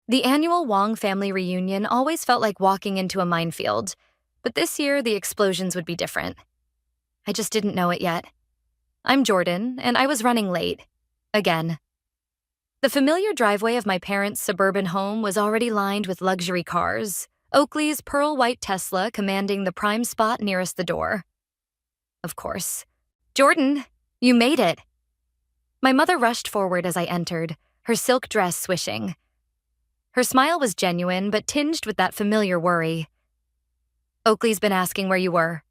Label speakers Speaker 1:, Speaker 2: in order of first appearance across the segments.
Speaker 1: The annual Wong family reunion always felt like walking into a minefield, but this year the explosions would be different. I just didn't know it yet. I'm Jordan, and I was running late. Again. The familiar driveway of my parents' suburban home was already lined with luxury cars, Oakley's pearl white Tesla commanding the prime spot nearest the door. Of course. Jordan, you made it. My mother rushed forward as I entered, her silk dress swishing. Her smile was genuine, but tinged with that familiar worry. Oakley's been asking where you were.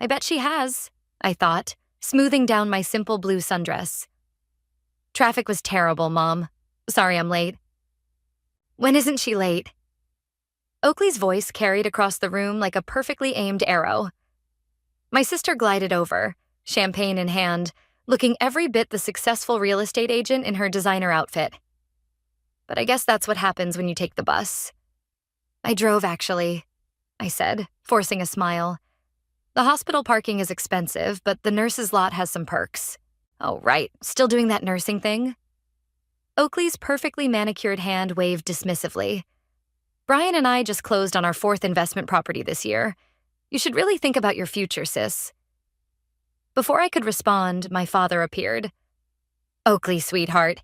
Speaker 1: I bet she has, I thought, smoothing down my simple blue sundress. Traffic was terrible, Mom. Sorry I'm late. When isn't she late? Oakley's voice carried across the room like a perfectly aimed arrow. My sister glided over, champagne in hand, looking every bit the successful real estate agent in her designer outfit. But I guess that's what happens when you take the bus. I drove, actually, I said, forcing a smile. The hospital parking is expensive, but the nurse's lot has some perks. Oh, right, still doing that nursing thing? Oakley's perfectly manicured hand waved dismissively. Brian and I just closed on our 4th investment property this year. You should really think about your future, sis. Before I could respond, my father appeared. Oakley, sweetheart,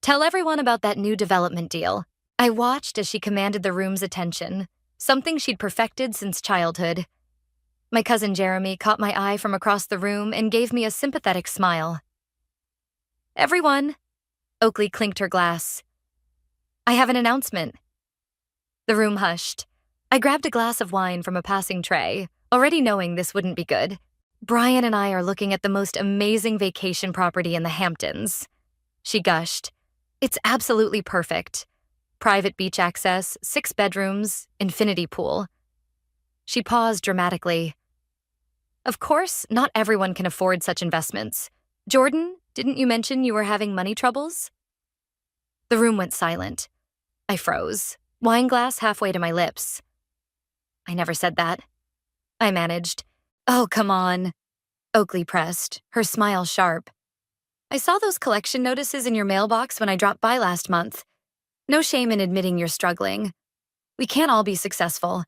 Speaker 1: tell everyone about that new development deal. I watched as she commanded the room's attention, something she'd perfected since childhood. My cousin Jeremy caught my eye from across the room and gave me a sympathetic smile. Everyone, Oakley clinked her glass. I have an announcement. The room hushed. I grabbed a glass of wine from a passing tray, already knowing this wouldn't be good. Brian and I are looking at the most amazing vacation property in the Hamptons. She gushed. It's absolutely perfect. Private beach access, 6 bedrooms, infinity pool. She paused dramatically. Of course, not everyone can afford such investments. Jordan, didn't you mention you were having money troubles? The room went silent. I froze, wine glass halfway to my lips. I never said that. I managed. Oh, come on. Oakley pressed, her smile sharp. I saw those collection notices in your mailbox when I dropped by last month. No shame in admitting you're struggling. We can't all be successful.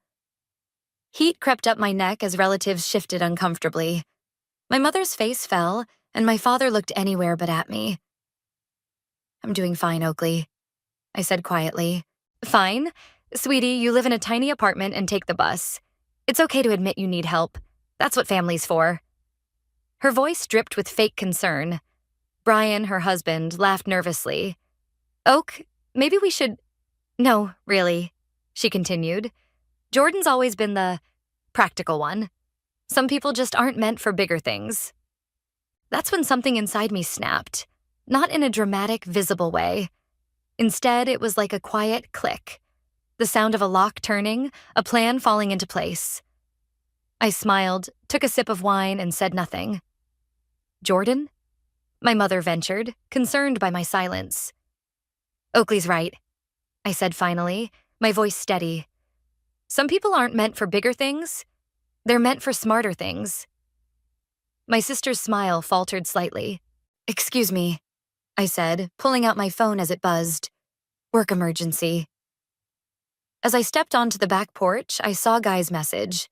Speaker 1: Heat crept up my neck as relatives shifted uncomfortably. My mother's face fell, and my father looked anywhere but at me. I'm doing fine, Oakley, I said quietly. Fine? Sweetie, you live in a tiny apartment and take the bus. It's okay to admit you need help. That's what family's for. Her voice dripped with fake concern. Brian, her husband, laughed nervously. Oak, maybe we should… No, really, she continued. Jordan's always been the practical one. Some people just aren't meant for bigger things. That's when something inside me snapped, not in a dramatic, visible way. Instead, it was like a quiet click, the sound of a lock turning, a plan falling into place. I smiled, took a sip of wine, and said nothing. Jordan? My mother ventured, concerned by my silence. Oakley's right, I said finally, my voice steady. Some people aren't meant for bigger things. They're meant for smarter things. My sister's smile faltered slightly. Excuse me, I said, pulling out my phone as it buzzed. Work emergency. As I stepped onto the back porch, I saw Guy's message.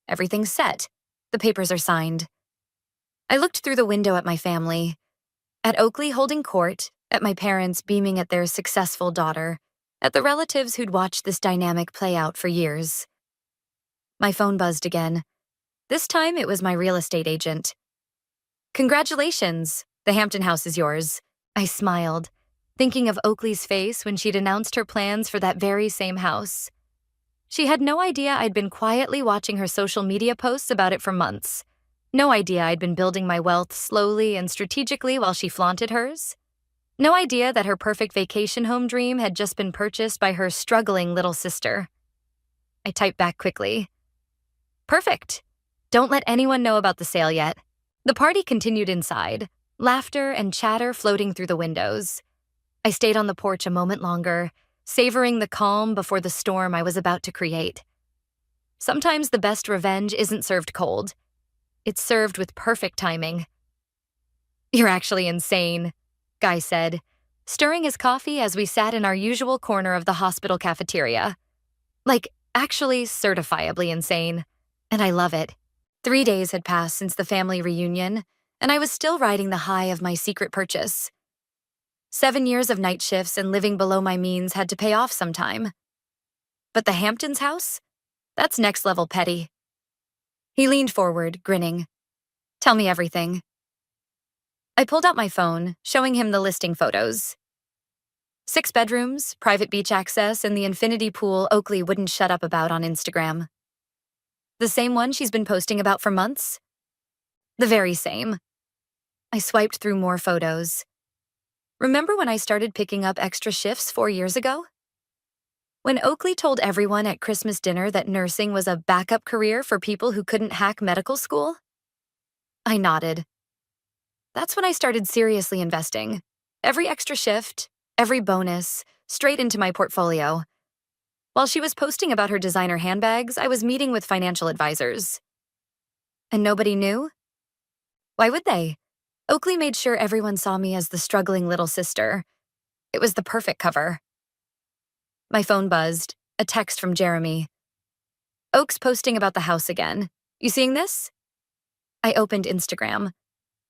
Speaker 1: Everything's set. The papers are signed. I looked through the window at my family. At Oakley holding court, at my parents beaming at their successful daughter, at the relatives who'd watched this dynamic play out for years. My phone buzzed again. This time it was my real estate agent. Congratulations, the Hampton house is yours. I smiled, thinking of Oakley's face when she'd announced her plans for that very same house. She had no idea I'd been quietly watching her social media posts about it for months. No idea I'd been building my wealth slowly and strategically while she flaunted hers. No idea that her perfect vacation home dream had just been purchased by her struggling little sister. I typed back quickly. Perfect. Don't let anyone know about the sale yet. The party continued inside, laughter and chatter floating through the windows. I stayed on the porch a moment longer, savoring the calm before the storm I was about to create. Sometimes the best revenge isn't served cold. It's served with perfect timing. You're actually insane, Guy said, stirring his coffee as we sat in our usual corner of the hospital cafeteria. Like, actually certifiably insane. And I love it. 3 days had passed since the family reunion, and I was still riding the high of my secret purchase. 7 years of night shifts and living below my means had to pay off sometime. But the Hamptons house? That's next level petty. He leaned forward, grinning. Tell me everything. I pulled out my phone, showing him the listing photos. 6 bedrooms, private beach access, and the infinity pool Oakley wouldn't shut up about on Instagram. The same one she's been posting about for months? The very same. I swiped through more photos. Remember when I started picking up extra shifts 4 years ago? When Oakley told everyone at Christmas dinner that nursing was a backup career for people who couldn't hack medical school? I nodded. That's when I started seriously investing. Every extra shift, every bonus, straight into my portfolio. While she was posting about her designer handbags, I was meeting with financial advisors. And nobody knew? Why would they? Oakley made sure everyone saw me as the struggling little sister. It was the perfect cover. My phone buzzed, a text from Jeremy. Oak's posting about the house again. You seeing this? I opened Instagram.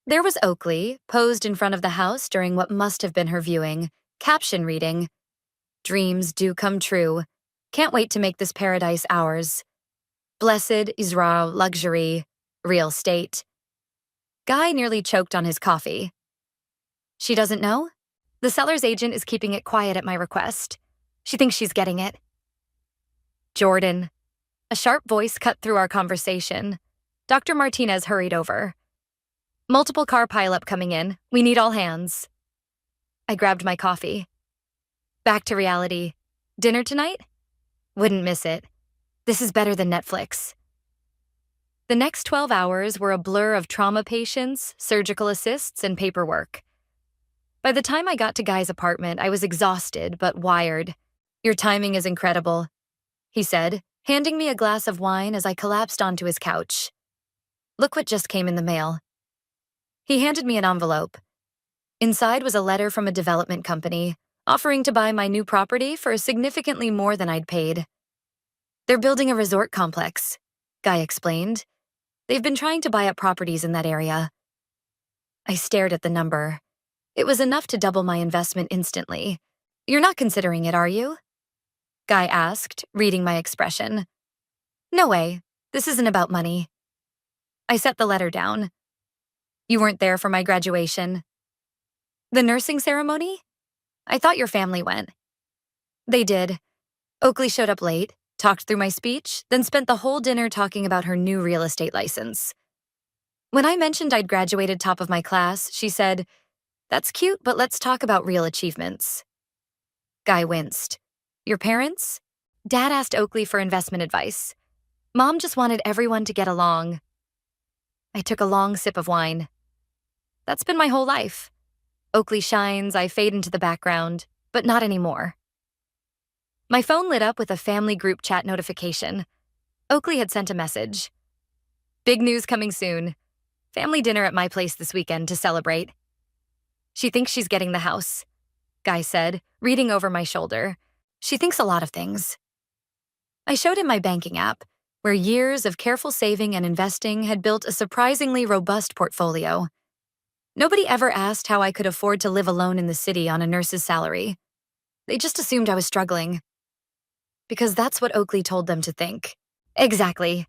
Speaker 1: There was Oakley, posed in front of the house during what must have been her viewing, caption reading, "Dreams do come true. Can't wait to make this paradise ours. Blessed Israel luxury, real estate." Guy nearly choked on his coffee. She doesn't know? The seller's agent is keeping it quiet at my request. She thinks she's getting it. Jordan. A sharp voice cut through our conversation. Dr. Martinez hurried over. Multiple car pileup coming in. We need all hands. I grabbed my coffee. Back to reality. Dinner tonight? Wouldn't miss it. This is better than Netflix. The next 12 hours were a blur of trauma patients, surgical assists, and paperwork. By the time I got to Guy's apartment, I was exhausted but wired. Your timing is incredible, he said, handing me a glass of wine as I collapsed onto his couch. Look what just came in the mail. He handed me an envelope. Inside was a letter from a development company, offering to buy my new property for significantly more than I'd paid. They're building a resort complex, Guy explained. They've been trying to buy up properties in that area. I stared at the number. It was enough to double my investment instantly. You're not considering it, are you? Guy asked, reading my expression. No way. This isn't about money. I set the letter down. You weren't there for my graduation. The nursing ceremony? I thought your family went. They did. Oakley showed up late, talked through my speech, then spent the whole dinner talking about her new real estate license. When I mentioned I'd graduated top of my class, she said, "That's cute, but let's talk about real achievements." Guy winced. Your parents? Dad asked Oakley for investment advice. Mom just wanted everyone to get along. I took a long sip of wine. That's been my whole life. Oakley shines, I fade into the background, but not anymore. My phone lit up with a family group chat notification. Oakley had sent a message. Big news coming soon. Family dinner at my place this weekend to celebrate. She thinks she's getting the house, Guy said, reading over my shoulder. She thinks a lot of things. I showed him my banking app, where years of careful saving and investing had built a surprisingly robust portfolio. Nobody ever asked how I could afford to live alone in the city on a nurse's salary. They just assumed I was struggling. Because that's what Oakley told them to think. Exactly.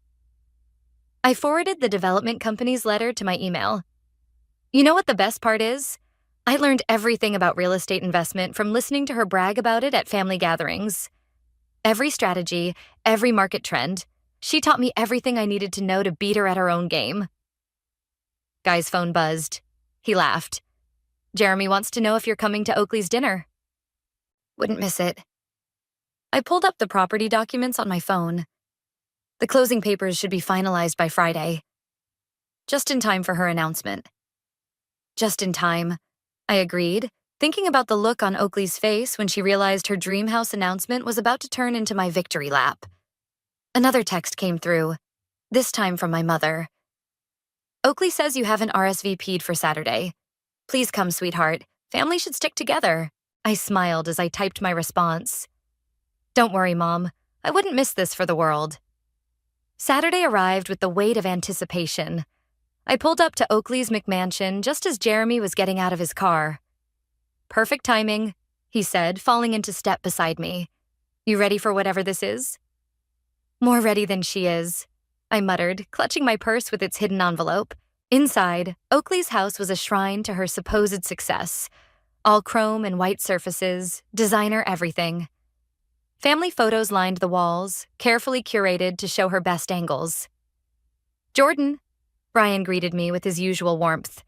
Speaker 1: I forwarded the development company's letter to my email. You know what the best part is? I learned everything about real estate investment from listening to her brag about it at family gatherings. Every strategy, every market trend. She taught me everything I needed to know to beat her at her own game. Guy's phone buzzed. He laughed. Jeremy wants to know if you're coming to Oakley's dinner. Wouldn't miss it. I pulled up the property documents on my phone. The closing papers should be finalized by Friday. Just in time for her announcement. Just in time, I agreed, thinking about the look on Oakley's face when she realized her dream house announcement was about to turn into my victory lap. Another text came through, this time from my mother. Oakley says you haven't RSVP'd for Saturday. Please come, sweetheart. Family should stick together. I smiled as I typed my response. Don't worry, Mom. I wouldn't miss this for the world. Saturday arrived with the weight of anticipation. I pulled up to Oakley's McMansion just as Jeremy was getting out of his car. Perfect timing, he said, falling into step beside me. You ready for whatever this is? More ready than she is, I muttered, clutching my purse with its hidden envelope. Inside, Oakley's house was a shrine to her supposed success. All chrome and white surfaces, designer everything. Family photos lined the walls, carefully curated to show her best angles. Jordan, Brian greeted me with his usual warmth.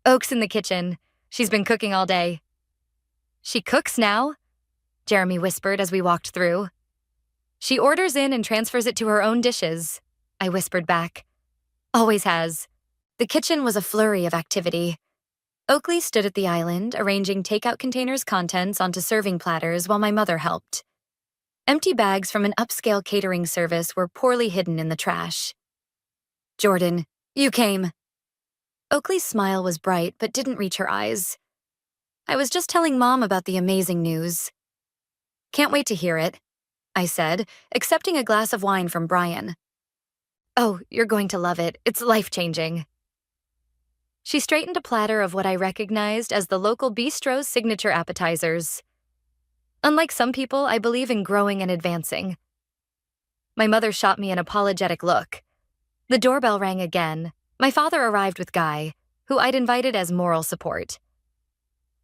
Speaker 1: Oak's in the kitchen. She's been cooking all day. She cooks now? Jeremy whispered as we walked through. She orders in and transfers it to her own dishes, I whispered back. Always has. The kitchen was a flurry of activity. Oakley stood at the island, arranging takeout containers' contents onto serving platters while my mother helped. Empty bags from an upscale catering service were poorly hidden in the trash. Jordan, you came. Oakley's smile was bright but didn't reach her eyes. I was just telling Mom about the amazing news. Can't wait to hear it, I said, accepting a glass of wine from Brian. Oh, you're going to love it. It's life-changing. She straightened a platter of what I recognized as the local bistro's signature appetizers. Unlike some people, I believe in growing and advancing. My mother shot me an apologetic look. The doorbell rang again. My father arrived with Guy, who I'd invited as moral support.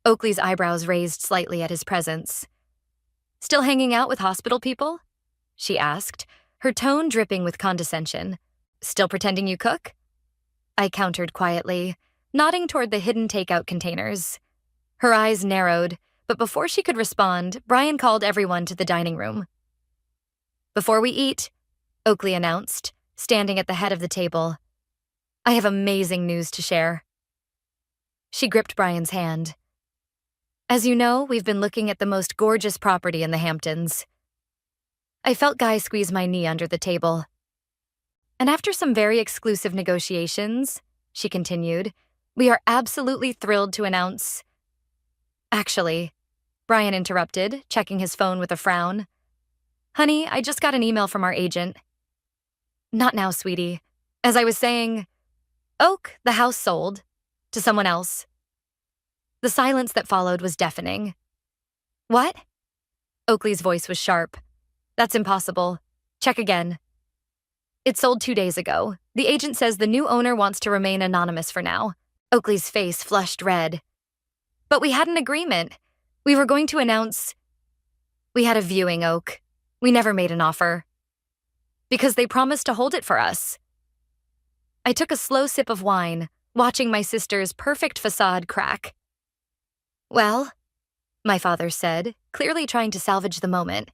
Speaker 1: Oakley's eyebrows raised slightly at his presence. Still hanging out with hospital people? She asked, her tone dripping with condescension. Still pretending you cook? I countered quietly, nodding toward the hidden takeout containers. Her eyes narrowed, but before she could respond, Brian called everyone to the dining room. Before we eat, Oakley announced, standing at the head of the table, I have amazing news to share. She gripped Brian's hand. As you know, we've been looking at the most gorgeous property in the Hamptons. I felt Guy squeeze my knee under the table. And after some very exclusive negotiations, she continued, we are absolutely thrilled to announce. Actually, Brian interrupted, checking his phone with a frown. Honey, I just got an email from our agent. Not now, sweetie. As I was saying, Oak, the house sold. To someone else. The silence that followed was deafening. What? Oakley's voice was sharp. That's impossible. Check again. It sold 2 days ago. The agent says the new owner wants to remain anonymous for now. Oakley's face flushed red. But we had an agreement. We were going to announce. We had a viewing, Oak. We never made an offer. Because they promised to hold it for us. I took a slow sip of wine, watching my sister's perfect facade crack. Well, my father said, clearly trying to salvage the moment.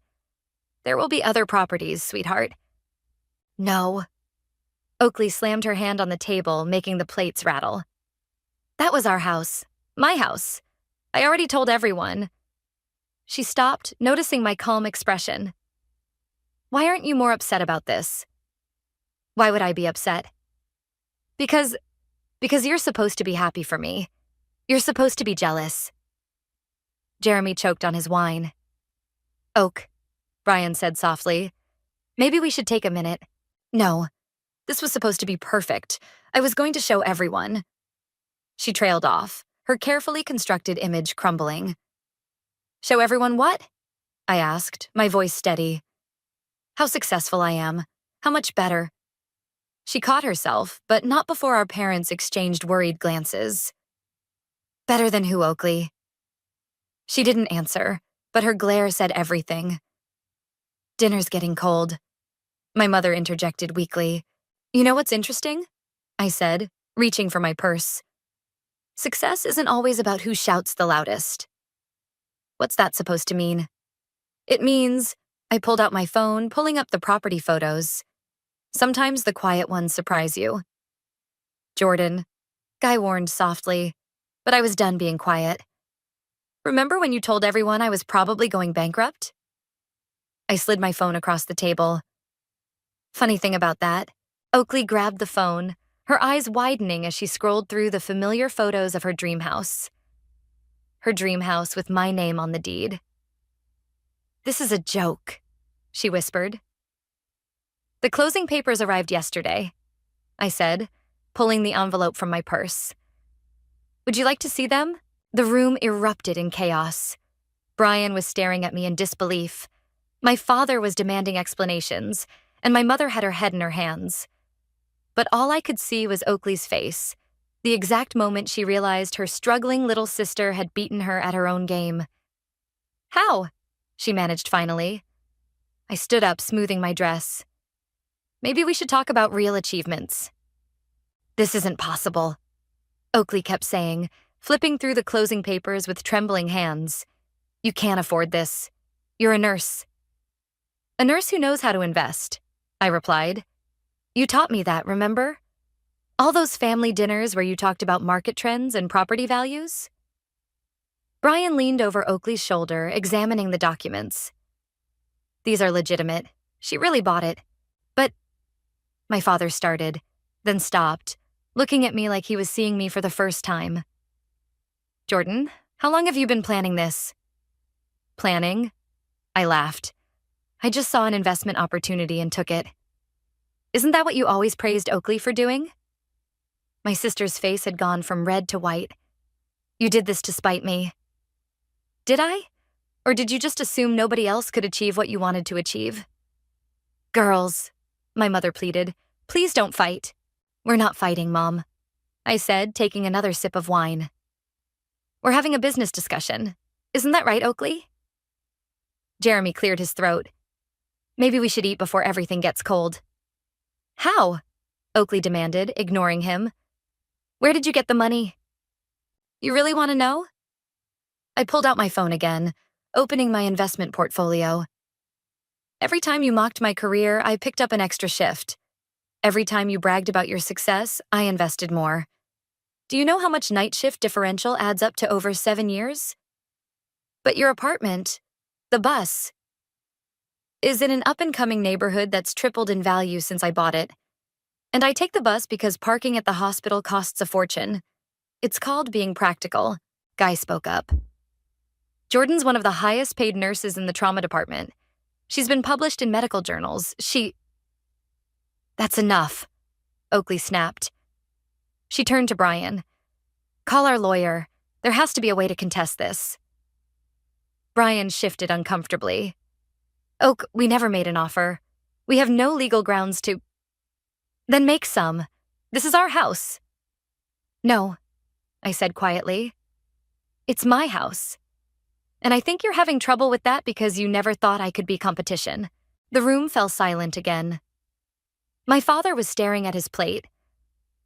Speaker 1: There will be other properties, sweetheart. No. Oakley slammed her hand on the table, making the plates rattle. That was our house. My house. I already told everyone. She stopped, noticing my calm expression. Why aren't you more upset about this? Why would I be upset? Because you're supposed to be happy for me. You're supposed to be jealous. Jeremy choked on his wine. Oak, Brian said softly. Maybe we should take a minute. No, this was supposed to be perfect. I was going to show everyone. She trailed off, her carefully constructed image crumbling. Show everyone what? I asked, my voice steady. How successful I am. How much better. She caught herself, but not before our parents exchanged worried glances. Better than who, Oakley? She didn't answer, but her glare said everything. Dinner's getting cold. My mother interjected weakly. You know what's interesting? I said, reaching for my purse. Success isn't always about who shouts the loudest. What's that supposed to mean? It means, I pulled out my phone, pulling up the property photos. Sometimes the quiet ones surprise you. Jordan, Guy warned softly, but I was done being quiet. Remember when you told everyone I was probably going bankrupt? I slid my phone across the table. Funny thing about that, Oakley grabbed the phone, her eyes widening as she scrolled through the familiar photos of her dream house. her dream house with my name on the deed. "This is a joke," she whispered. "The closing papers arrived yesterday," I said, pulling the envelope from my purse. "Would you like to see them?" The room erupted in chaos. Brian was staring at me in disbelief. My father was demanding explanations, and my mother had her head in her hands. But all I could see was Oakley's face, the exact moment she realized her struggling little sister had beaten her at her own game. "How?" she managed finally. I stood up, smoothing my dress. "Maybe we should talk about real achievements." "This isn't possible," Oakley kept saying, flipping through the closing papers with trembling hands. "You can't afford this. You're a nurse." "A nurse who knows how to invest," I replied. "You taught me that, remember? All those family dinners where you talked about market trends and property values?" Brian leaned over Oakley's shoulder, examining the documents. "These are legitimate. She really bought it. But—" my father started, then stopped, looking at me like he was seeing me for the first time. "Jordan, how long have you been planning this?" "Planning?" I laughed. I just saw an investment opportunity and took it. "Isn't that what you always praised Oakley for doing?" My sister's face had gone from red to white. "You did this to spite me." "Did I? Or did you just assume nobody else could achieve what you wanted to achieve?" "Girls," my mother pleaded, "please don't fight." "We're not fighting, Mom," I said, taking another sip of wine. "We're having a business discussion. Isn't that right, Oakley?" Jeremy cleared his throat. "Maybe we should eat before everything gets cold." "How?" Oakley demanded, ignoring him. "Where did you get the money?" "You really want to know?" I pulled out my phone again, opening my investment portfolio. "Every time you mocked my career, I picked up an extra shift. Every time you bragged about your success, I invested more. Do you know how much night shift differential adds up to over 7 years? But your apartment, the bus, is in an up-and-coming neighborhood that's tripled in value since I bought it. And I take the bus because parking at the hospital costs a fortune. It's called being practical," Guy spoke up. "Jordan's one of the highest-paid nurses in the trauma department. She's been published in medical journals. That's enough," Oakley snapped. She turned to Brian. "Call our lawyer. There has to be a way to contest this." Brian shifted uncomfortably. "Oak, we never made an offer. We have no legal grounds to—" "Then make some. This is our house." "No," I said quietly. "It's my house. And I think you're having trouble with that because you never thought I could be competition." The room fell silent again. My father was staring at his plate.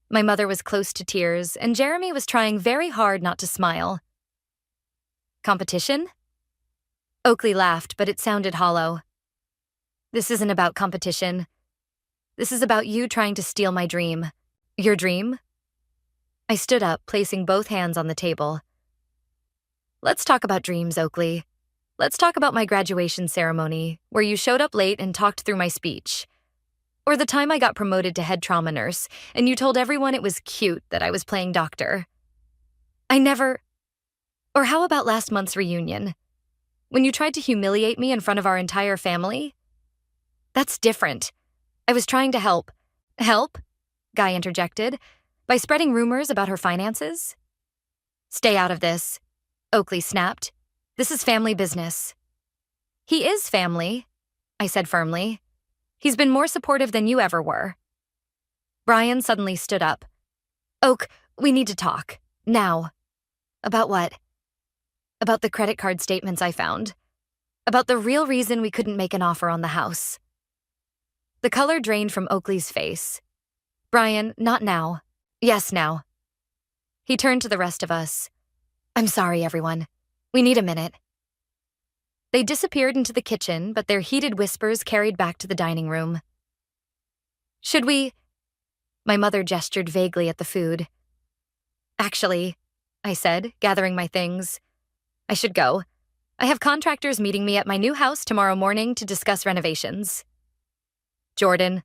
Speaker 1: My mother was close to tears, and Jeremy was trying very hard not to smile. "Competition?" Oakley laughed, but it sounded hollow. "This isn't about competition. This is about you trying to steal my dream." "Your dream?" I stood up, placing both hands on the table. "Let's talk about dreams, Oakley. Let's talk about my graduation ceremony, where you showed up late and talked through my speech. Or the time I got promoted to head trauma nurse, and you told everyone it was cute that I was playing doctor. Or how about last month's reunion, when you tried to humiliate me in front of our entire family? That's different. I was trying to help." "Help?" Guy interjected. "By spreading rumors about her finances?" "Stay out of this," Oakley snapped. "This is family business." "He is family," I said firmly. "He's been more supportive than you ever were." Brian suddenly stood up. "Oak, we need to talk. Now." "About what?" "About the credit card statements I found. About the real reason we couldn't make an offer on the house." The color drained from Oakley's face. "Brian, not now." "Yes, now." He turned to the rest of us. "I'm sorry, everyone. We need a minute." They disappeared into the kitchen, but their heated whispers carried back to the dining room. "Should we—" My mother gestured vaguely at the food. "Actually," I said, gathering my things, "I should go. I have contractors meeting me at my new house tomorrow morning to discuss renovations." "Jordan,"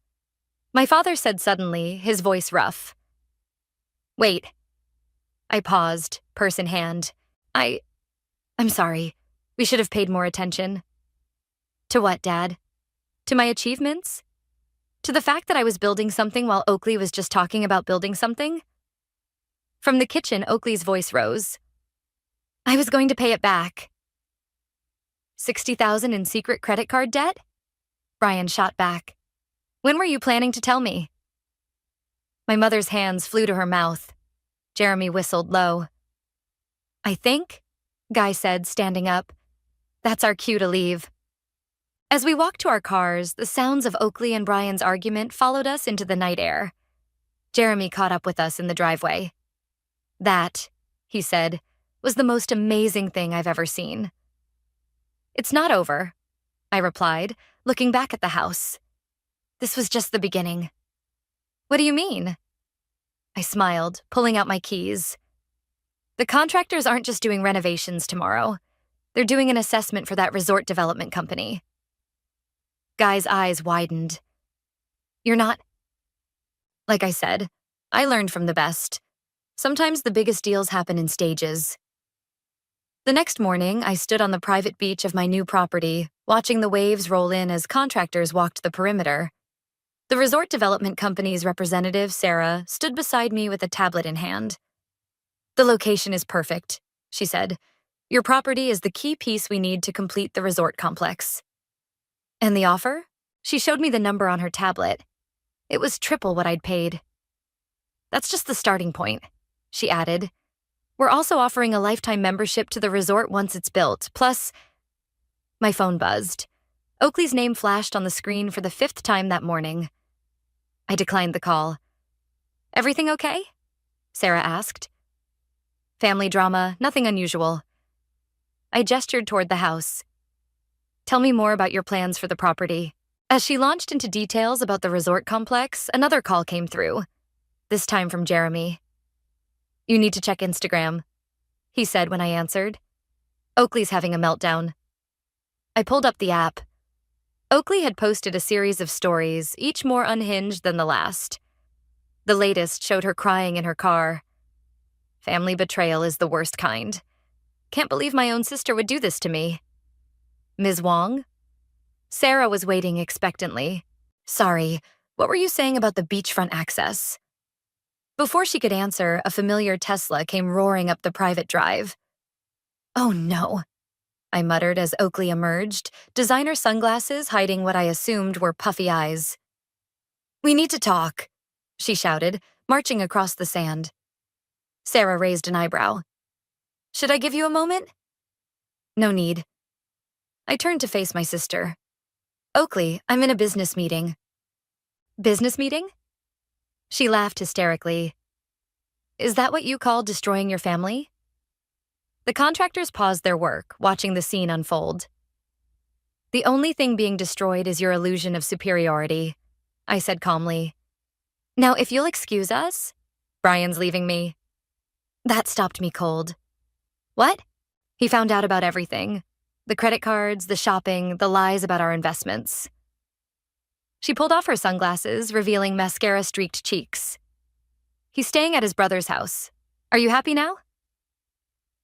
Speaker 1: my father said suddenly, his voice rough. "Wait." I paused, purse in hand. I'm sorry. We should have paid more attention. To what, Dad? To my achievements? To the fact that I was building something while Oakley was just talking about building something? From the kitchen, Oakley's voice rose. I was going to pay it back. 60,000 in secret credit card debt? Brian shot back. When were you planning to tell me? My mother's hands flew to her mouth. Jeremy whistled low. I think, Guy said, standing up. That's our cue to leave. As we walked to our cars, the sounds of Oakley and Brian's argument followed us into the night air. Jeremy caught up with us in the driveway. That, he said, was the most amazing thing I've ever seen. It's not over, I replied, looking back at the house. This was just the beginning. What do you mean? I smiled, pulling out my keys. The contractors aren't just doing renovations tomorrow. They're doing an assessment for that resort development company. Guy's eyes widened. You're not... Like I said, I learned from the best. Sometimes the biggest deals happen in stages. The next morning, I stood on the private beach of my new property, watching the waves roll in as contractors walked the perimeter. The resort development company's representative, Sarah, stood beside me with a tablet in hand. The location is perfect, she said. Your property is the key piece we need to complete the resort complex. And the offer? She showed me the number on her tablet. It was triple what I'd paid. That's just the starting point, she added. We're also offering a lifetime membership to the resort once it's built, plus... My phone buzzed. Oakley's name flashed on the screen for the 5th time that morning. I declined the call. Everything okay? Sarah asked. Family drama, nothing unusual. I gestured toward the house. Tell me more about your plans for the property. As she launched into details about the resort complex, another call came through, this time from Jeremy. You need to check Instagram, he said when I answered. Oakley's having a meltdown. I pulled up the app. Oakley had posted a series of stories, each more unhinged than the last. The latest showed her crying in her car. Family betrayal is the worst kind. Can't believe my own sister would do this to me. Ms. Wong? Sarah was waiting expectantly. Sorry, what were you saying about the beachfront access? Before she could answer, a familiar Tesla came roaring up the private drive. Oh no, I muttered as Oakley emerged, designer sunglasses hiding what I assumed were puffy eyes. We need to talk, she shouted, marching across the sand. Sarah raised an eyebrow. Should I give you a moment? No need. I turned to face my sister. Oakley, I'm in a business meeting. Business meeting? She laughed hysterically. Is that what you call destroying your family? The contractors paused their work, watching the scene unfold. The only thing being destroyed is your illusion of superiority, I said calmly. Now, if you'll excuse us, Brian's leaving me. That stopped me cold. What? He found out about everything. The credit cards, the shopping, the lies about our investments. She pulled off her sunglasses, revealing mascara-streaked cheeks. He's staying at his brother's house. Are you happy now?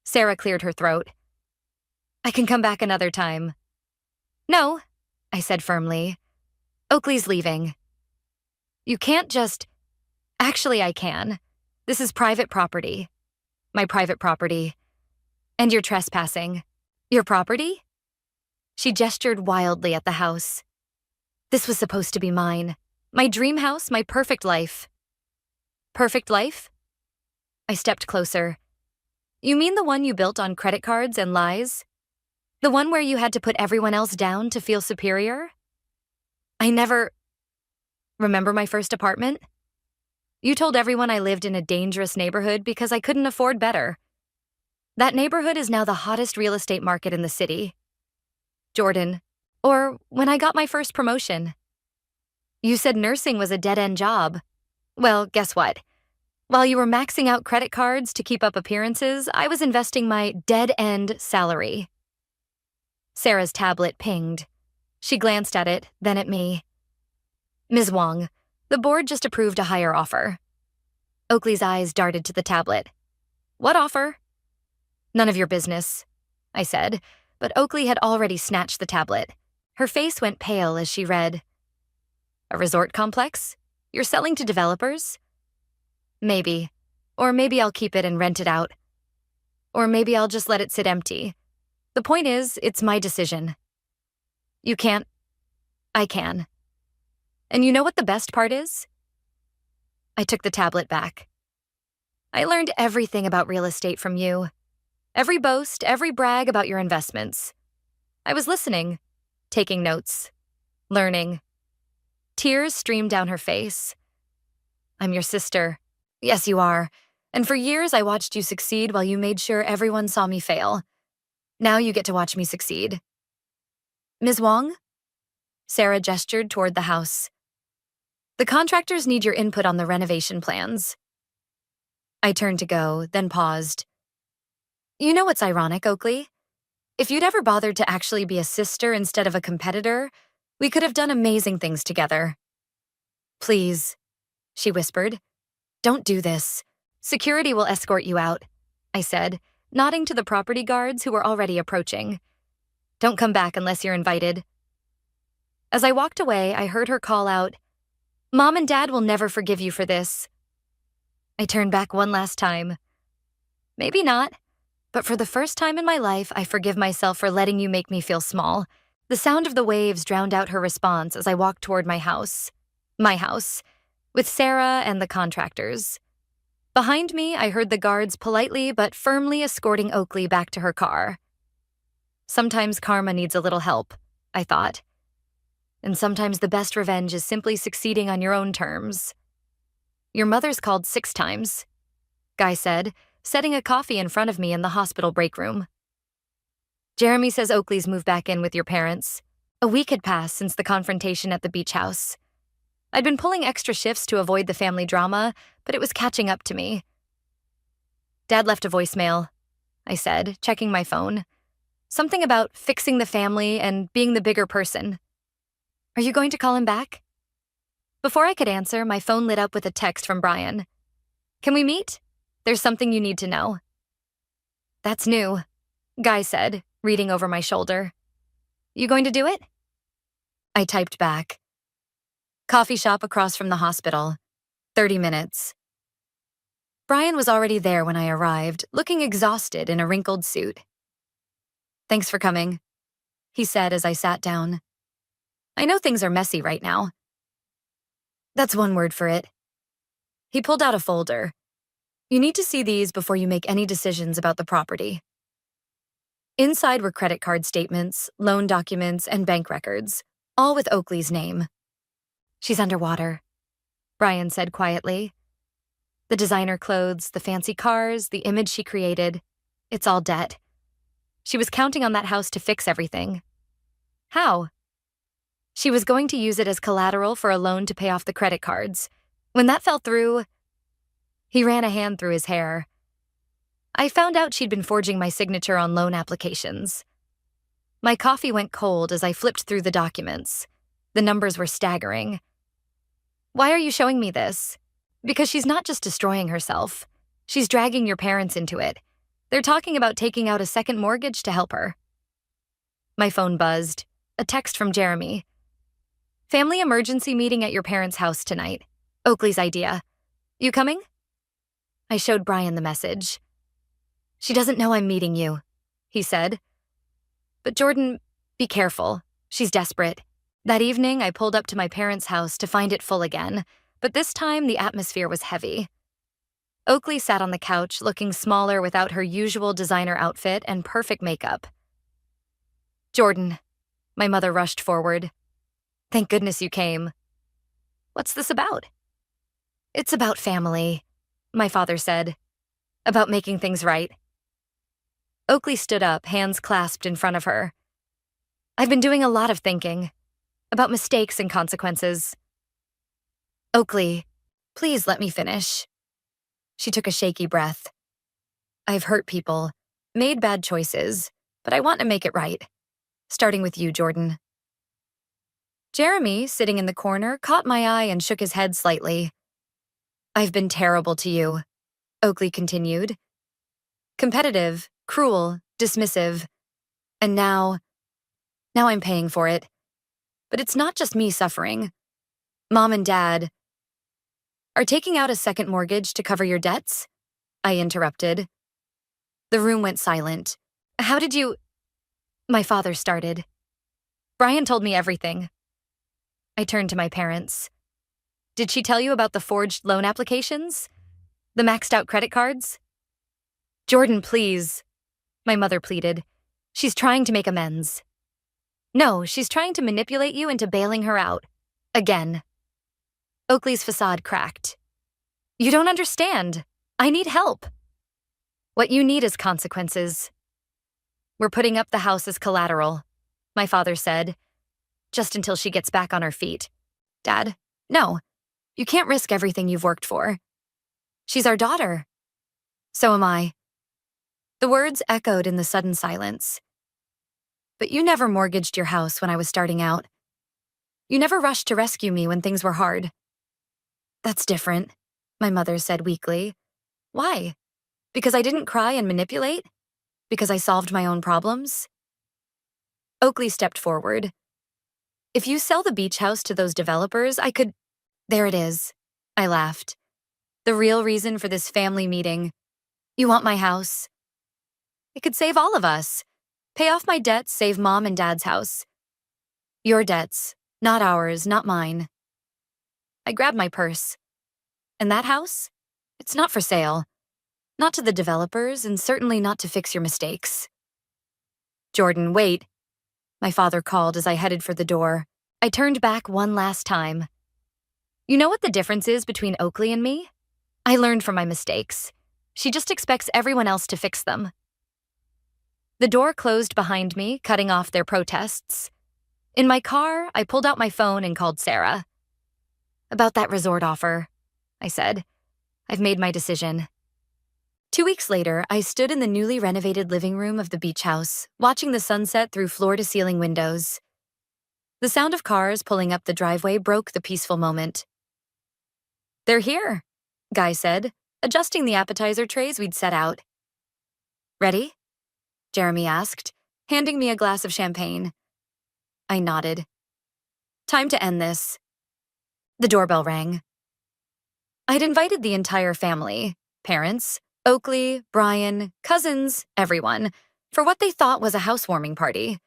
Speaker 1: Sarah cleared her throat. I can come back another time. No, I said firmly. Oakley's leaving. You can't just... Actually, I can. This is private property. My private property. And you're trespassing. Your property? She gestured wildly at the house. This was supposed to be mine. My dream house, my perfect life. Perfect life? I stepped closer. You mean the one you built on credit cards and lies? The one where you had to put everyone else down to feel superior? I never... Remember my first apartment? You told everyone I lived in a dangerous neighborhood because I couldn't afford better. That neighborhood is now the hottest real estate market in the city. Jordan, or when I got my first promotion. You said nursing was a dead-end job. Well, guess what? While you were maxing out credit cards to keep up appearances, I was investing my dead-end salary. Sarah's tablet pinged. She glanced at it, then at me. Ms. Wong, the board just approved a higher offer. Oakley's eyes darted to the tablet. What offer? None of your business. I said, but Oakley had already snatched the tablet. Her face went pale as she read. A resort complex? You're selling to developers? Maybe. Or maybe I'll keep it and rent it out. Or maybe I'll just let it sit empty. The point is, it's my decision. You can't. I can. And you know what the best part is? I took the tablet back. I learned everything about real estate from you. Every boast, every brag about your investments. I was listening, taking notes, learning. Tears streamed down her face. I'm your sister. Yes, you are. And for years, I watched you succeed while you made sure everyone saw me fail. Now you get to watch me succeed. Ms. Wong? Sarah gestured toward the house. The contractors need your input on the renovation plans. I turned to go, then paused. You know what's ironic, Oakley? If you'd ever bothered to actually be a sister instead of a competitor, we could have done amazing things together. Please, she whispered. Don't do this. Security will escort you out, I said, nodding to the property guards who were already approaching. Don't come back unless you're invited. As I walked away, I heard her call out, Mom and Dad will never forgive you for this. I turned back one last time. Maybe not, but for the first time in my life, I forgive myself for letting you make me feel small. The sound of the waves drowned out her response as I walked toward my house, with Sarah and the contractors. Behind me, I heard the guards politely but firmly escorting Oakley back to her car. Sometimes karma needs a little help, I thought. And sometimes the best revenge is simply succeeding on your own terms. Your mother's called 6 times, Guy said, setting a coffee in front of me in the hospital break room. Jeremy says Oakley's moved back in with your parents. A week had passed since the confrontation at the beach house. I'd been pulling extra shifts to avoid the family drama, but it was catching up to me. Dad left a voicemail, I said, checking my phone. Something about fixing the family and being the bigger person. Are you going to call him back? Before I could answer, my phone lit up with a text from Brian. Can we meet? There's something you need to know. That's new, Guy said, reading over my shoulder. You going to do it? I typed back. Coffee shop across from the hospital. 30 minutes. Brian was already there when I arrived, looking exhausted in a wrinkled suit. Thanks for coming, he said as I sat down. I know things are messy right now. That's one word for it. He pulled out a folder. You need to see these before you make any decisions about the property. Inside were credit card statements, loan documents, and bank records, all with Oakley's name. She's underwater, Brian said quietly. The designer clothes, the fancy cars, the image she created, it's all debt. She was counting on that house to fix everything. How? She was going to use it as collateral for a loan to pay off the credit cards. When that fell through, he ran a hand through his hair. I found out she'd been forging my signature on loan applications. My coffee went cold as I flipped through the documents. The numbers were staggering. Why are you showing me this? Because she's not just destroying herself. She's dragging your parents into it. They're talking about taking out a second mortgage to help her. My phone buzzed. A text from Jeremy. Family emergency meeting at your parents' house tonight. Oakley's idea. You coming? I showed Brian the message. She doesn't know I'm meeting you, he said. But Jordan, be careful. She's desperate. That evening, I pulled up to my parents' house to find it full again, but this time the atmosphere was heavy. Oakley sat on the couch, looking smaller without her usual designer outfit and perfect makeup. Jordan, my mother rushed forward. Thank goodness you came. What's this about? It's about family, my father said. About making things right. Oakley stood up, hands clasped in front of her. I've been doing a lot of thinking. About mistakes and consequences. Oakley, please let me finish. She took a shaky breath. I've hurt people, made bad choices, but I want to make it right. Starting with you, Jordan. Jeremy, sitting in the corner, caught my eye and shook his head slightly. I've been terrible to you, Oakley continued. Competitive, cruel, dismissive. And now I'm paying for it. But it's not just me suffering. Mom and Dad are taking out a second mortgage to cover your debts? I interrupted. The room went silent. How did you... My father started. Brian told me everything. I turned to my parents. Did she tell you about the forged loan applications? The maxed out credit cards? Jordan, please. My mother pleaded. She's trying to make amends. No, she's trying to manipulate you into bailing her out. Again. Oakley's facade cracked. You don't understand. I need help. What you need is consequences. We're putting up the house as collateral, my father said, just until she gets back on her feet. Dad, no. You can't risk everything you've worked for. She's our daughter. So am I. The words echoed in the sudden silence. But you never mortgaged your house when I was starting out. You never rushed to rescue me when things were hard. That's different, my mother said weakly. Why? Because I didn't cry and manipulate? Because I solved my own problems? Oakley stepped forward. If you sell the beach house to those developers, I could... There it is. I laughed. The real reason for this family meeting. You want my house? It could save all of us. Pay off my debts, save Mom and Dad's house. Your debts, not ours, not mine. I grabbed my purse. And that house? It's not for sale. Not to the developers, and certainly not to fix your mistakes. Jordan, wait. My father called as I headed for the door. I turned back one last time. You know what the difference is between Oakley and me? I learned from my mistakes. She just expects everyone else to fix them. The door closed behind me, cutting off their protests. In my car, I pulled out my phone and called Sarah. About that resort offer, I said. I've made my decision. 2 weeks later, I stood in the newly renovated living room of the beach house, watching the sunset through floor-to-ceiling windows. The sound of cars pulling up the driveway broke the peaceful moment. They're here, Guy said, adjusting the appetizer trays we'd set out. Ready? Jeremy asked, handing me a glass of champagne. I nodded. Time to end this. The doorbell rang. I'd invited the entire family, parents, Oakley, Brian, cousins, everyone, for what they thought was a housewarming party.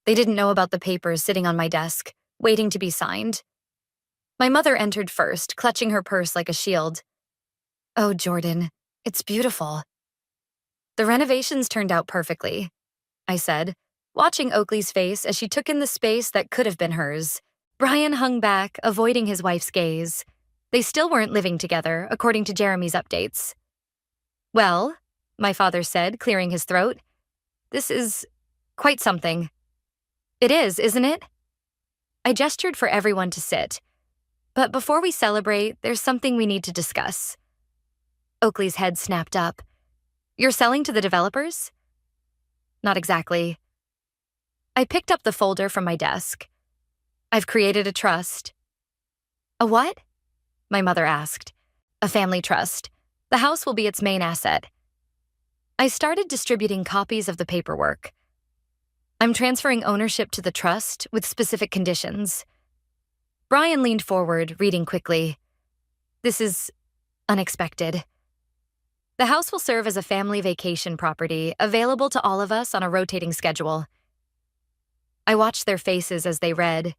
Speaker 1: They didn't know about the papers sitting on my desk, waiting to be signed. My mother entered first, clutching her purse like a shield. Oh, Jordan, it's beautiful. The renovations turned out perfectly, I said, watching Oakley's face as she took in the space that could have been hers. Brian hung back, avoiding his wife's gaze. They still weren't living together, according to Jeremy's updates. Well, my father said, clearing his throat, this is quite something. It is, isn't it? I gestured for everyone to sit. But before we celebrate, there's something we need to discuss. Oakley's head snapped up. You're selling to the developers? Not exactly. I picked up the folder from my desk. I've created a trust. A what? My mother asked. A family trust. The house will be its main asset. I started distributing copies of the paperwork. I'm transferring ownership to the trust with specific conditions. Brian leaned forward, reading quickly. This is unexpected. The house will serve as a family vacation property, available to all of us on a rotating schedule. I watched their faces as they read.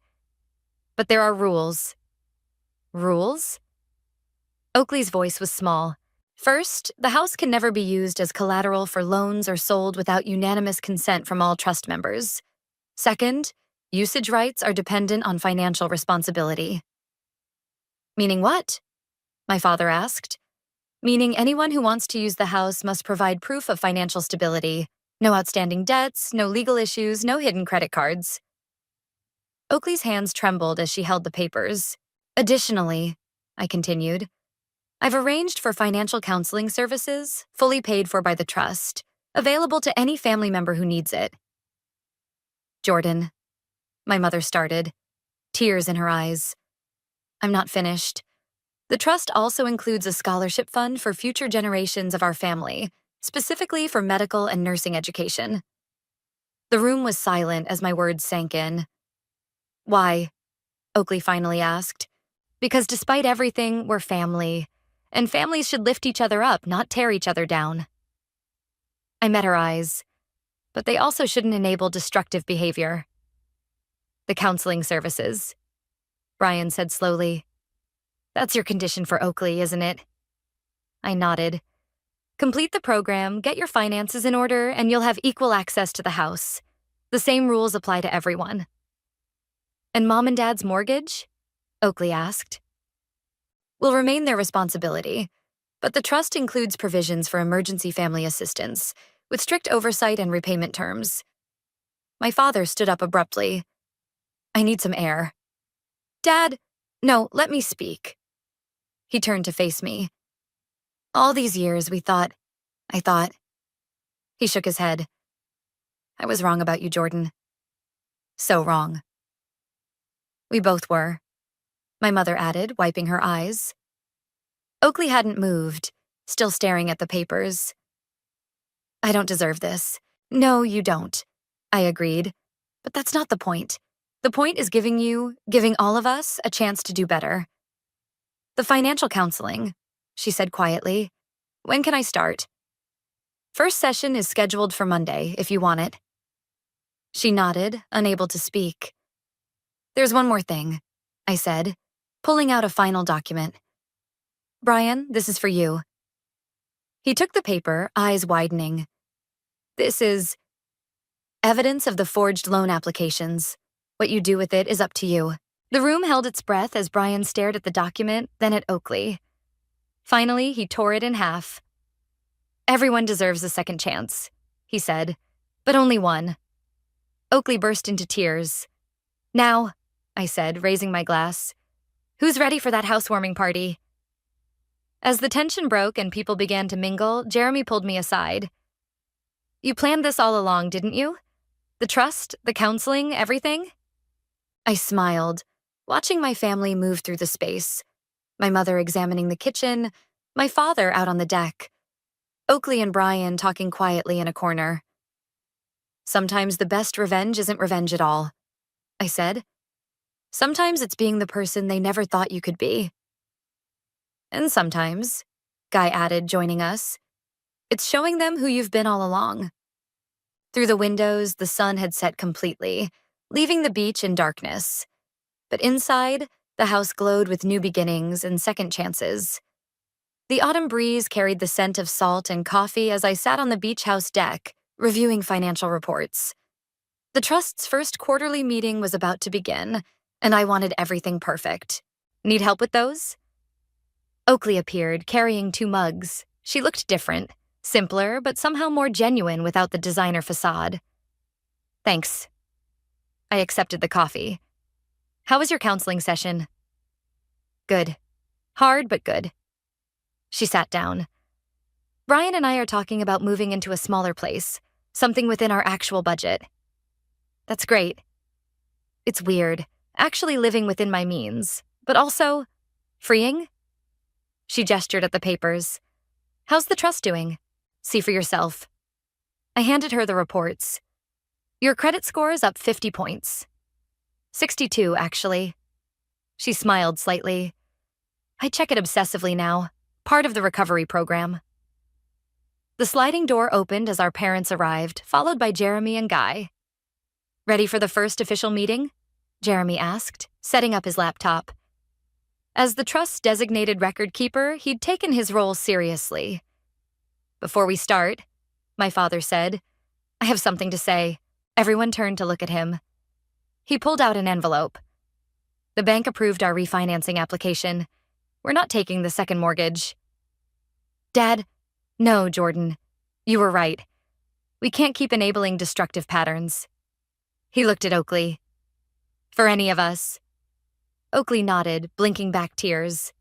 Speaker 1: But there are rules. Rules? Oakley's voice was small. First, the house can never be used as collateral for loans or sold without unanimous consent from all trust members. Second, usage rights are dependent on financial responsibility. Meaning what? My father asked. Meaning anyone who wants to use the house must provide proof of financial stability. No outstanding debts, no legal issues, no hidden credit cards. Oakley's hands trembled as she held the papers. Additionally, I continued, I've arranged for financial counseling services, fully paid for by the trust, available to any family member who needs it. Jordan, my mother started, tears in her eyes. I'm not finished. The trust also includes a scholarship fund for future generations of our family, specifically for medical and nursing education. The room was silent as my words sank in. Why? Oakley finally asked. Because despite everything, we're family, and families should lift each other up, not tear each other down. I met her eyes, but they also shouldn't enable destructive behavior. The counseling services, Brian said slowly. That's your condition for Oakley, isn't it? I nodded. Complete the program, get your finances in order, and you'll have equal access to the house. The same rules apply to everyone. And Mom and Dad's mortgage? Oakley asked. Will remain their responsibility, but the trust includes provisions for emergency family assistance, with strict oversight and repayment terms. My father stood up abruptly. I need some air. Dad, no, let me speak. He turned to face me. All these years I thought. He shook his head. I was wrong about you, Jordan. So wrong. We both were, my mother added, wiping her eyes. Oakley hadn't moved, still staring at the papers. I don't deserve this. No, you don't, I agreed. But that's not the point. The point is giving all of us, a chance to do better. The financial counseling, she said quietly. When can I start? First session is scheduled for Monday, if you want it. She nodded, unable to speak. There's one more thing, I said, pulling out a final document. Brian, this is for you. He took the paper, eyes widening. This is evidence of the forged loan applications. What you do with it is up to you. The room held its breath as Brian stared at the document, then at Oakley. Finally, he tore it in half. Everyone deserves a second chance, he said, but only one. Oakley burst into tears. Now, I said, raising my glass, who's ready for that housewarming party? As the tension broke and people began to mingle, Jeremy pulled me aside. You planned this all along, didn't you? The trust, the counseling, everything? I smiled, watching my family move through the space. My mother examining the kitchen, my father out on the deck. Oakley and Brian talking quietly in a corner. Sometimes the best revenge isn't revenge at all, I said. Sometimes it's being the person they never thought you could be. And sometimes, Guy added, joining us, it's showing them who you've been all along. Through the windows, the sun had set completely, leaving the beach in darkness. But inside, the house glowed with new beginnings and second chances. The autumn breeze carried the scent of salt and coffee as I sat on the beach house deck, reviewing financial reports. The trust's first quarterly meeting was about to begin, and I wanted everything perfect. Need help with those? Oakley appeared, carrying 2 mugs. She looked different, simpler, but somehow more genuine without the designer facade. Thanks. I accepted the coffee. How was your counseling session? Good. Hard, but good. She sat down. Brian and I are talking about moving into a smaller place, something within our actual budget. That's great. It's weird, actually living within my means, but also freeing. She gestured at the papers. How's the trust doing? See for yourself. I handed her the reports. Your credit score is up 50 points. 62, actually. She smiled slightly. I check it obsessively now. Part of the recovery program. The sliding door opened as our parents arrived, followed by Jeremy and Guy. Ready for the first official meeting? Jeremy asked, setting up his laptop. As the trust's designated record keeper, he'd taken his role seriously. Before we start, my father said, I have something to say. Everyone turned to look at him. He pulled out an envelope. The bank approved our refinancing application. We're not taking the second mortgage. Dad, no, Jordan. You were right. We can't keep enabling destructive patterns. He looked at Oakley. For any of us. Oakley nodded, blinking back tears.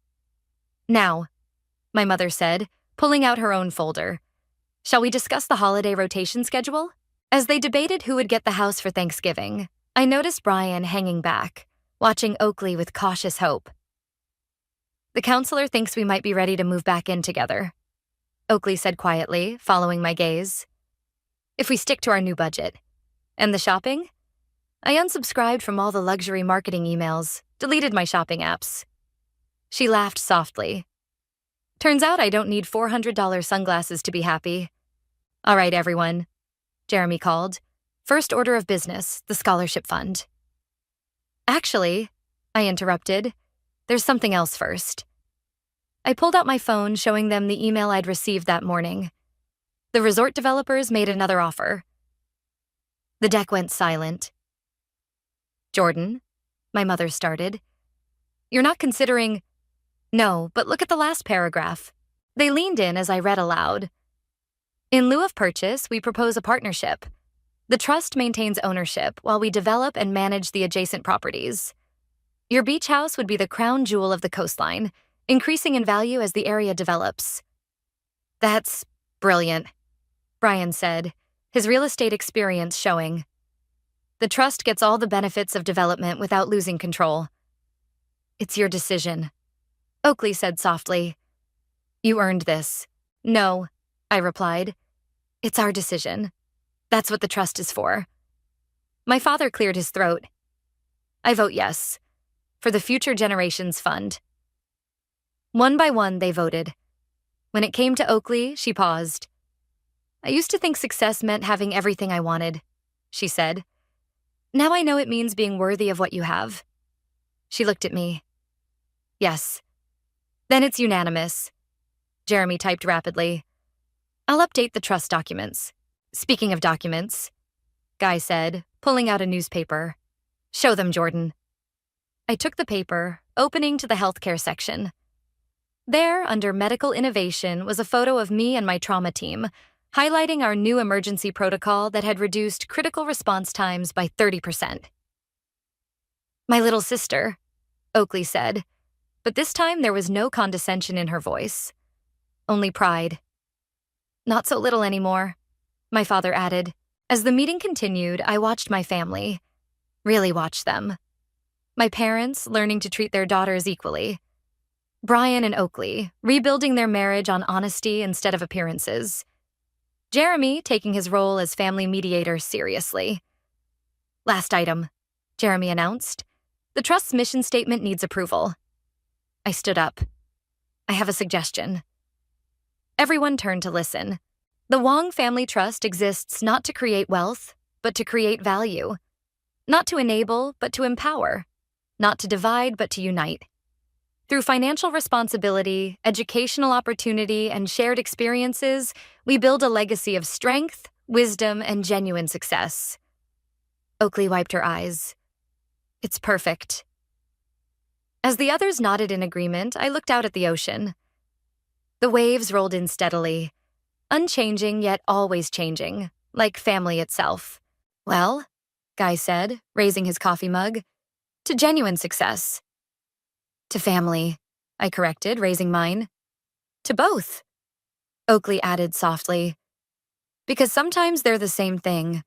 Speaker 1: Now, my mother said, pulling out her own folder. Shall we discuss the holiday rotation schedule? As they debated who would get the house for Thanksgiving, I noticed Brian hanging back, watching Oakley with cautious hope. The counselor thinks we might be ready to move back in together, Oakley said quietly, following my gaze. If we stick to our new budget. And the shopping? I unsubscribed from all the luxury marketing emails, deleted my shopping apps. She laughed softly. Turns out I don't need $400 sunglasses to be happy. All right, everyone, Jeremy called. First order of business, the scholarship fund. Actually, I interrupted, there's something else first. I pulled out my phone, showing them the email I'd received that morning. The resort developers made another offer. The deck went silent. Jordan, my mother started. You're not considering... No, but look at the last paragraph. They leaned in as I read aloud. In lieu of purchase, we propose a partnership. The trust maintains ownership while we develop and manage the adjacent properties. Your beach house would be the crown jewel of the coastline, increasing in value as the area develops. That's brilliant, Brian said, his real estate experience showing. The trust gets all the benefits of development without losing control. It's your decision, Oakley said softly. You earned this. No, I replied. It's our decision. That's what the trust is for. My father cleared his throat. I vote yes, for the Future Generations Fund. One by one, they voted. When it came to Oakley, she paused. I used to think success meant having everything I wanted, she said. Now I know it means being worthy of what you have. She looked at me. Yes. Then it's unanimous. Jeremy typed rapidly. I'll update the trust documents. Speaking of documents, Guy said, pulling out a newspaper. Show them, Jordan. I took the paper, opening to the healthcare section. There, under medical innovation, was a photo of me and my trauma team, highlighting our new emergency protocol that had reduced critical response times by 30%. My little sister, Oakley said, but this time there was no condescension in her voice, only pride. Not so little anymore, my father added. As the meeting continued, I watched my family. Really watched them. My parents learning to treat their daughters equally. Brian and Oakley rebuilding their marriage on honesty instead of appearances. Jeremy taking his role as family mediator seriously. Last item, Jeremy announced. The trust's mission statement needs approval. I stood up. I have a suggestion. Everyone turned to listen. The Wong Family Trust exists not to create wealth, but to create value. Not to enable, but to empower. Not to divide, but to unite. Through financial responsibility, educational opportunity, and shared experiences, we build a legacy of strength, wisdom, and genuine success. Oakley wiped her eyes. It's perfect. As the others nodded in agreement, I looked out at the ocean. The waves rolled in steadily, unchanging yet always changing, like family itself. Well, Guy said, raising his coffee mug, to genuine success. To family, I corrected, raising mine. To both, Oakley added softly. Because sometimes they're the same thing.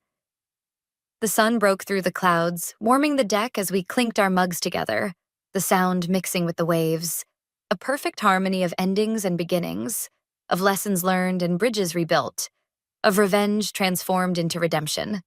Speaker 1: The sun broke through the clouds, warming the deck as we clinked our mugs together, the sound mixing with the waves. A perfect harmony of endings and beginnings, of lessons learned and bridges rebuilt, of revenge transformed into redemption.